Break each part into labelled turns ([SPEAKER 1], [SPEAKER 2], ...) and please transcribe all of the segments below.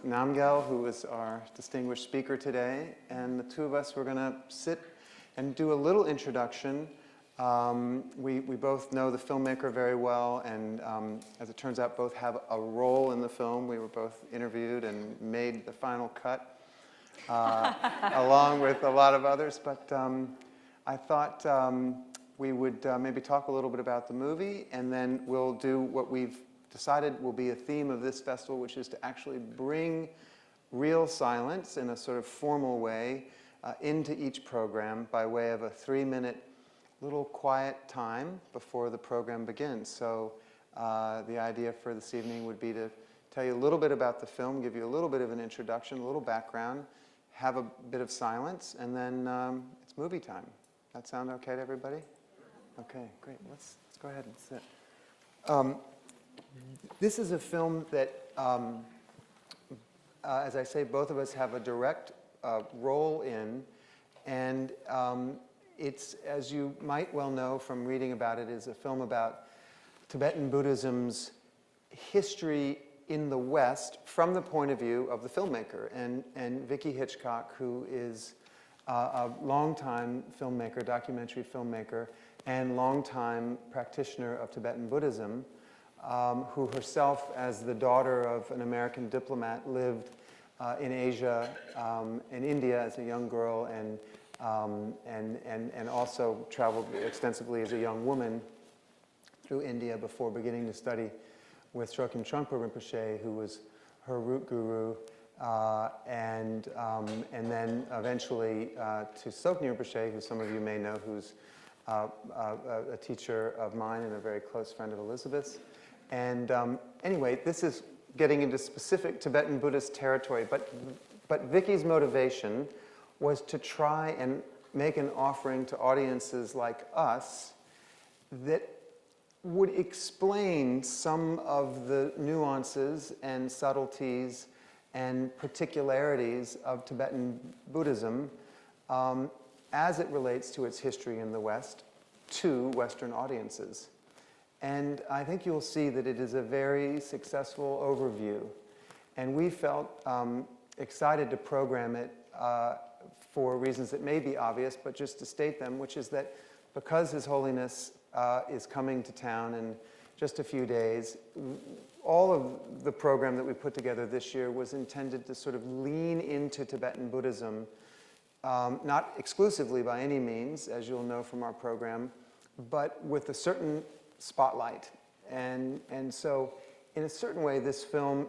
[SPEAKER 1] Namgyel, who is our distinguished speaker today, and the two of us were going to sit and do a little introduction. We both know the filmmaker very well, and as it turns out, both have a role in the film. We were both interviewed and made the final cut, along with a lot of others, but I thought we would maybe talk a little bit about the movie, and then we'll do what we've decided will be a theme of this festival, which is to actually bring real silence in a sort of formal way into each program by way of a 3-minute little quiet time before the program begins. So the idea for this evening would be to tell you a little bit about the film, give you a little bit of an introduction, a little background, have a bit of silence, and then it's movie time. That sound okay to everybody? Okay, great. Let's go ahead and sit. This is a film that, as I say, both of us have a direct role in, and it's, as you might well know from reading about it, is a film about Tibetan Buddhism's history in the West from the point of view of the filmmaker. And Vickie Hitchcock, who is a longtime filmmaker, documentary filmmaker, and longtime practitioner of Tibetan Buddhism, who herself, as the daughter of an American diplomat, lived in Asia and India as a young girl, and also traveled extensively as a young woman through India before beginning to study with Drepung Rinpoche, who was her root guru, and then eventually to Tsoknyi Rinpoche, who some of you may know, who's a teacher of mine and a very close friend of Elizabeth's. And anyway, this is getting into specific Tibetan Buddhist territory, but Vickie's motivation was to try and make an offering to audiences like us that would explain some of the nuances and subtleties and particularities of Tibetan Buddhism as it relates to its history in the West to Western audiences. And I think you'll see that it is a very successful overview. And we felt excited to program it for reasons that may be obvious, but just to state them, which is that because His Holiness is coming to town in just a few days, all of the program that we put together this year was intended to sort of lean into Tibetan Buddhism, not exclusively by any means, as you'll know from our program, but with a certain spotlight. And so in a certain way, this film,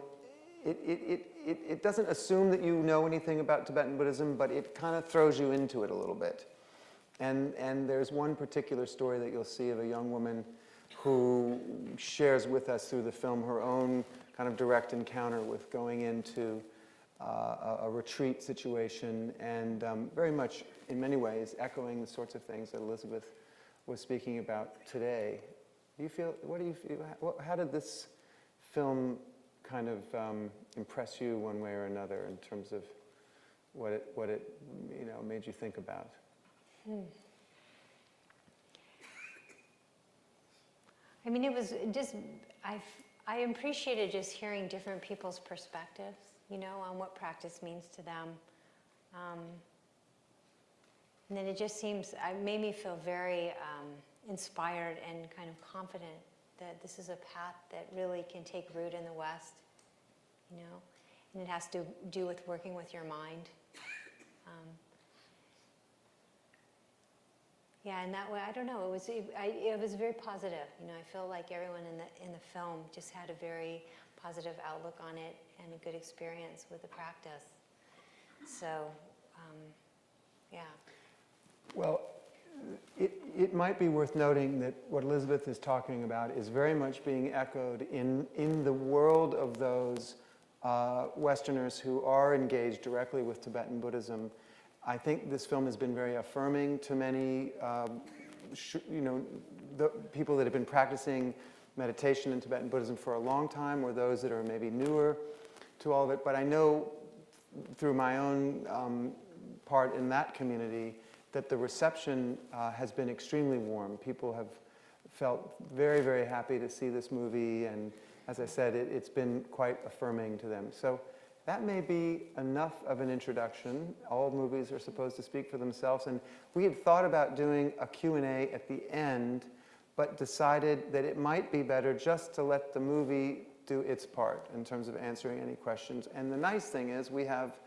[SPEAKER 1] it doesn't assume that you know anything about Tibetan Buddhism, but it kind of throws you into it a little bit. And there's one particular story that you'll see of a young woman who shares with us through the film her own kind of direct encounter with going into a retreat situation, and very much, in many ways, echoing the sorts of things that Elizabeth was speaking about today. What do you feel, how did this film kind of impress you one way or another in terms of what it made you think about?
[SPEAKER 2] I mean, it was just, I appreciated just hearing different people's perspectives, on what practice means to them. And then it just made me feel very inspired and kind of confident that this is a path that really can take root in the West, and it has to do with working with your mind. Yeah, and that way, I don't know, it was very positive. I feel like everyone in the film just had a very positive outlook on it and a good experience with the practice. So, yeah.
[SPEAKER 1] Well, it might be worth noting that what Elizabeth is talking about is very much being echoed in the world of those Westerners who are engaged directly with Tibetan Buddhism. I think this film has been very affirming to many, the people that have been practicing meditation in Tibetan Buddhism for a long time, or those that are maybe newer to all of it. But I know through my own part in that community that the reception has been extremely warm. People have felt very, very happy to see this movie, and as I said, it's been quite affirming to them. So that may be enough of an introduction. All movies are supposed to speak for themselves, and we had thought about doing a Q&A at the end, but decided that it might be better just to let the movie do its part in terms of answering any questions. And the nice thing is we have